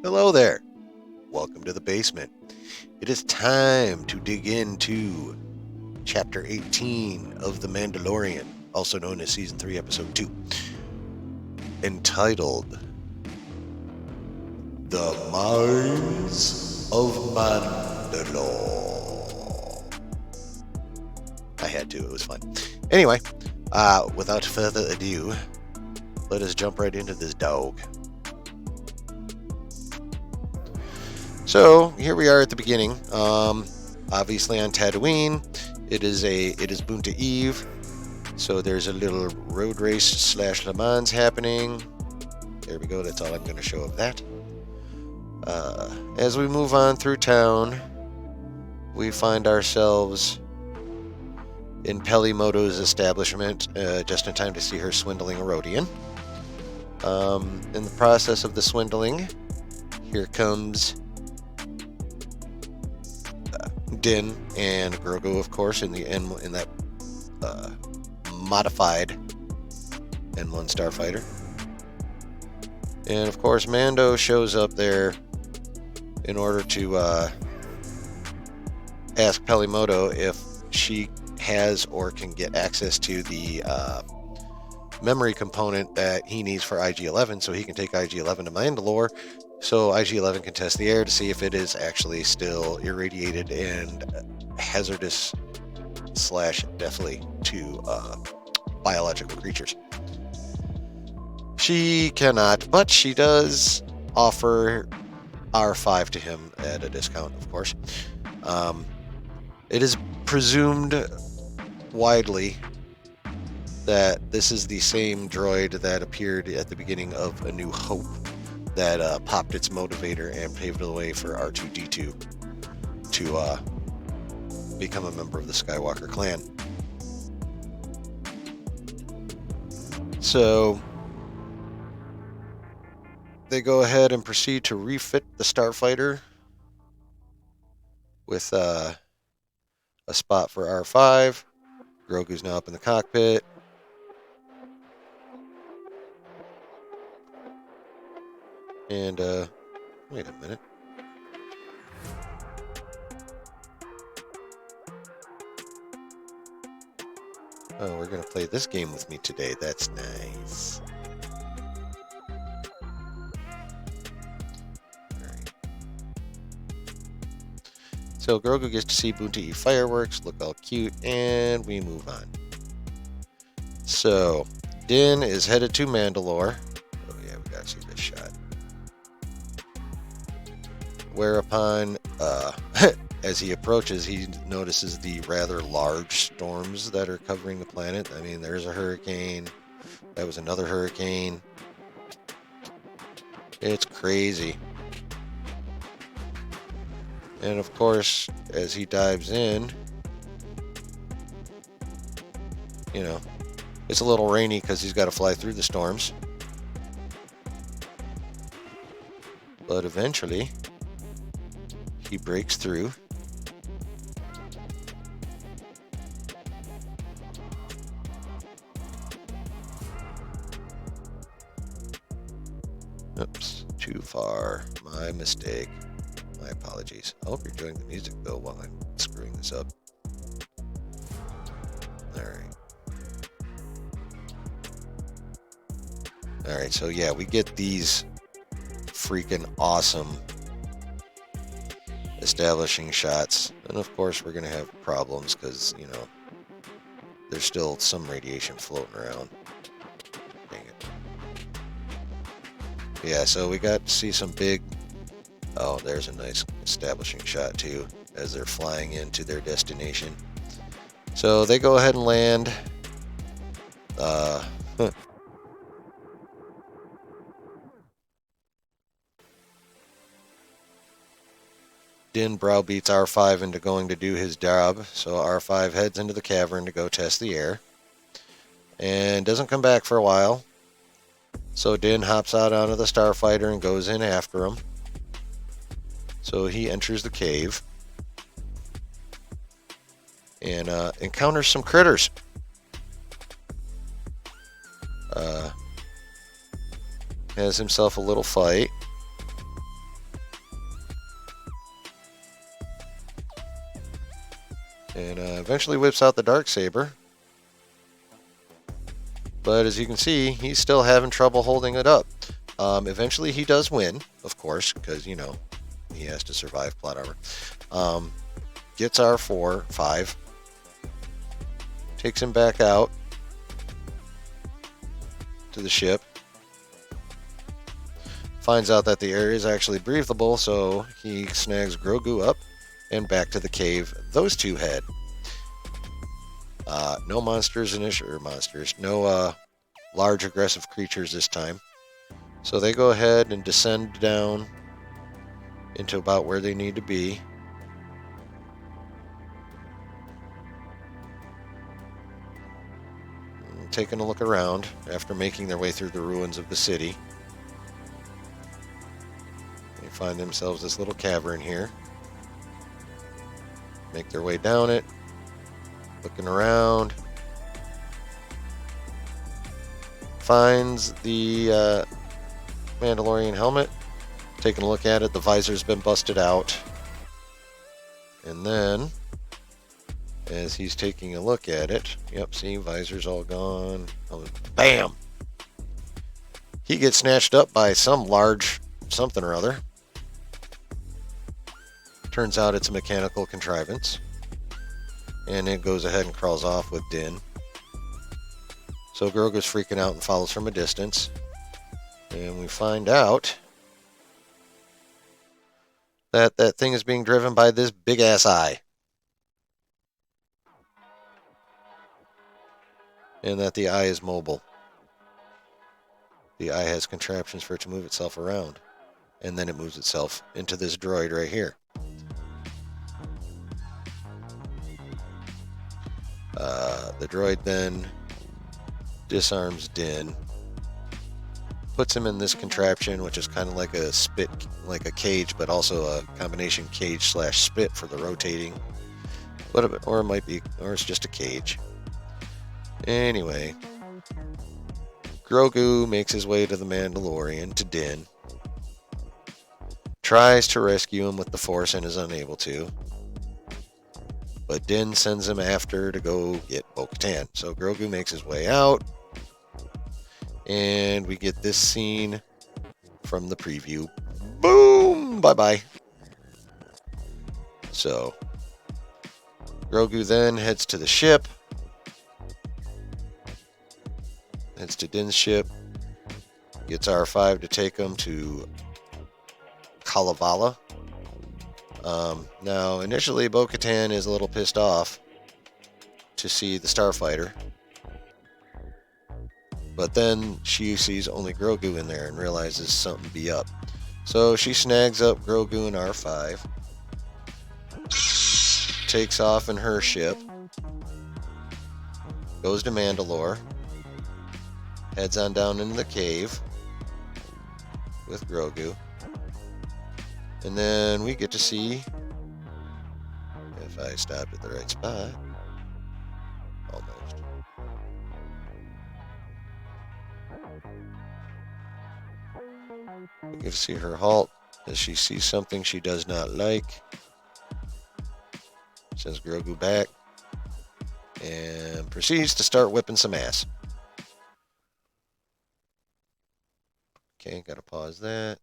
Hello there. Welcome to the basement. It is time to dig into Chapter 18 of The Mandalorian, also known as Season 3, Episode 2, entitled The Mines of Mandalore. I had to, it was fun. Anyway, without further ado, let us jump right into this dog. So here we are at the beginning. Obviously on Tatooine, it is Bunta Eve. So there's a little road race / Le Mans happening. There we go. That's all I'm going to show of that. As we move on through town, we find ourselves in Pelimoto's establishment, just in time to see her swindling a Rodian. In the process of the swindling, here comes Din and Grogu, of course, in that modified N1 starfighter, and of course Mando shows up there in order to ask Pelimoto if she has or can get access to the memory component that he needs for IG-11, so he can take IG-11 to Mandalore. So IG-11 can test the air to see if it is actually still irradiated and hazardous / deathly to biological creatures. She cannot, but she does offer R5 to him at a discount, of course. It is presumed widely that this is the same droid that appeared at the beginning of A New Hope that popped its motivator and paved the way for R2-D2 to become a member of the Skywalker clan. So they go ahead and proceed to refit the starfighter with a spot for R5. Grogu's now up in the cockpit. And, wait a minute. Oh, we're going to play this game with me today. That's nice. Alright. So Grogu gets to see Bunta Eve fireworks, look all cute, and we move on. So, Din is headed to Mandalore. Oh yeah, we gotta see this shot. Whereupon, as he approaches, he notices the rather large storms that are covering the planet. I mean, there's a hurricane. That was another hurricane. It's crazy. And of course, as he dives in, you know, it's a little rainy because he's got to fly through the storms. But eventually, he breaks through. Oops, too far. My mistake. My apologies. I hope you're enjoying the music, though, while I'm screwing this up. Alright. Alright, so yeah, we get these freaking awesome establishing shots. And of course, we're going to have problems because, you know, there's still some radiation floating around. Dang it. Yeah, so we got to see some big... Oh, there's a nice establishing shot, too, as they're flying into their destination. So they go ahead and land. Din browbeats R5 into going to do his job, so R5 heads into the cavern to go test the air. And doesn't come back for a while. So Din hops out onto the starfighter and goes in after him. So he enters the cave and encounters some critters. Has himself a little fight. and eventually whips out the Darksaber. But as you can see, he's still having trouble holding it up. Eventually he does win, of course, because, you know, he has to survive plot armor. Gets our 5. Takes him back out to the ship. Finds out that the area is actually breathable, so he snags Grogu up and back to the cave those two head. No monsters no large aggressive creatures this time. So they go ahead and descend down into about where they need to be. Taking a look around after making their way through the ruins of the city. They find themselves this little cavern here. Make their way down it. Looking around. Finds the Mandalorian helmet. Taking a look at it, the visor's been busted out. And then, as he's taking a look at it, yep, see, visor's all gone. Oh, bam! He gets snatched up by some large something or other. Turns out it's a mechanical contrivance. And it goes ahead and crawls off with Din. So Grogu's freaking out and follows from a distance. And we find out that that thing is being driven by this big-ass eye. And that the eye is mobile. The eye has contraptions for it to move itself around. And then it moves itself into this droid right here. The droid then disarms Din, puts him in this contraption, which is kind of like a spit, like a cage, but also a combination cage/spit for the rotating. Or it might be, or it's just a cage. Anyway, Grogu makes his way to the Mandalorian, to Din. Tries to rescue him with the Force and is unable to. But Din sends him after to go get Bo-Katan. So Grogu makes his way out. And we get this scene from the preview. Boom! Bye-bye. So Grogu then heads to the ship. Heads to Din's ship. Gets R5 to take him to Kalevala. Now, initially, Bo-Katan is a little pissed off to see the Starfighter. But then she sees only Grogu in there and realizes something be up. So she snags up Grogu and R5. Takes off in her ship. Goes to Mandalore. Heads on down into the cave with Grogu. And then we get to see, if I stopped at the right spot, almost. We get to see her halt as she sees something she does not like. Sends Grogu back and proceeds to start whipping some ass. Okay, gotta pause that.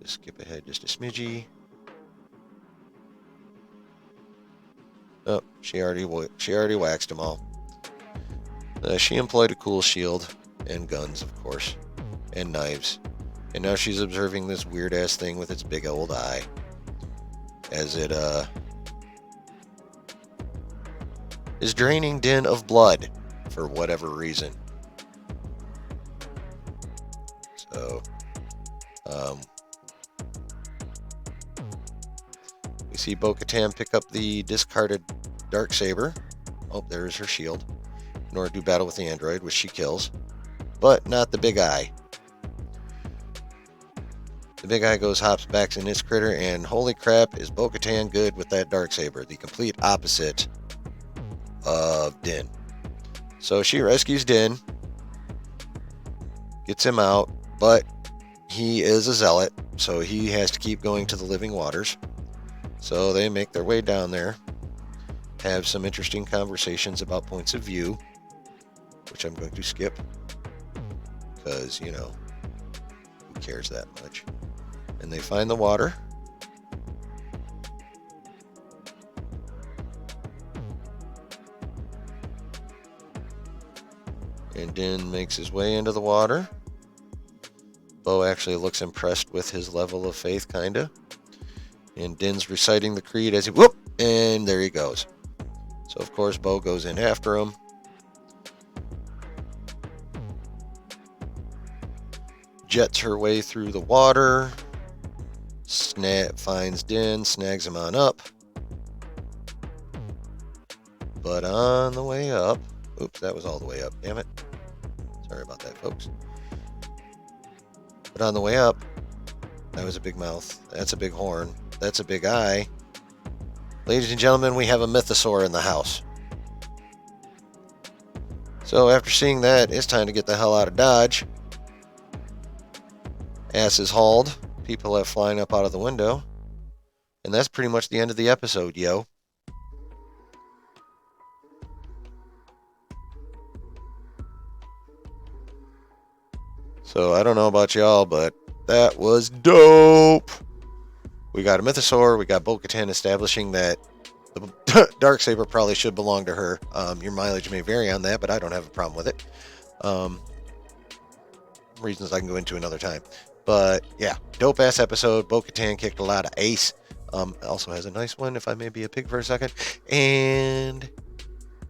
Just skip ahead just a smidgy. Oh, she already waxed them all. She employed a cool shield and guns, of course, and knives. And now she's observing this weird-ass thing with its big old eye. As it, is draining Din of blood for whatever reason. So, we see Bo-Katan pick up the discarded Darksaber. Oh, there's her shield. In order to do battle with the android, which she kills. But not the big eye. The big eye hops back in its critter, and holy crap, is Bo-Katan good with that Darksaber. The complete opposite of Din. So she rescues Din. Gets him out, but he is a zealot, so he has to keep going to the living waters. So they make their way down there, have some interesting conversations about points of view, which I'm going to skip because, who cares that much? And they find the water. And Din makes his way into the water. Bo actually looks impressed with his level of faith, kinda. And Din's reciting the creed as he whoop, and there he goes. So of course Bo goes in after him. Jets her way through the water. Finds Din, snags him on up. But on the way up, oops, that was all the way up, damn it. Sorry about that, folks. But on the way up, that was a big mouth. That's a big horn. That's a big eye. Ladies and gentlemen, we have a mythosaur in the house. So after seeing that, it's time to get the hell out of Dodge. Ass is hauled. People have flying up out of the window. And that's pretty much the end of the episode, yo. So I don't know about y'all, but that was dope. We got a mythosaur. We got Bo-Katan establishing that the Darksaber probably should belong to her. Your mileage may vary on that, but I don't have a problem with it. Reasons I can go into another time. But yeah, dope ass episode. Bo-Katan kicked a lot of ace. Also has a nice one, if I may be a pig for a second. And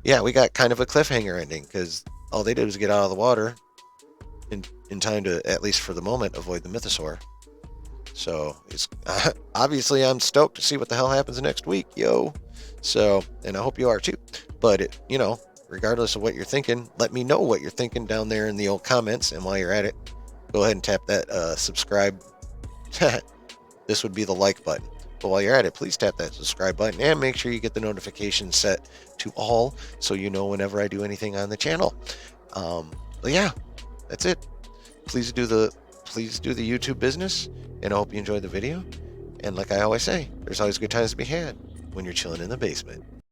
yeah, we got kind of a cliffhanger ending because all they did was get out of the water in time to, at least for the moment, avoid the mythosaur. So it's obviously I'm stoked to see what the hell happens next week, yo. So, and I hope you are too. But regardless of what you're thinking, let me know what you're thinking down there in the old comments. And while you're at it, go ahead and tap that subscribe. This would be the like button. But while you're at it, please tap that subscribe button and make sure you get the notifications set to all so you know whenever I do anything on the channel. But yeah, that's it. Please do the YouTube business, and I hope you enjoyed the video. And like I always say, there's always good times to be had when you're chilling in the basement.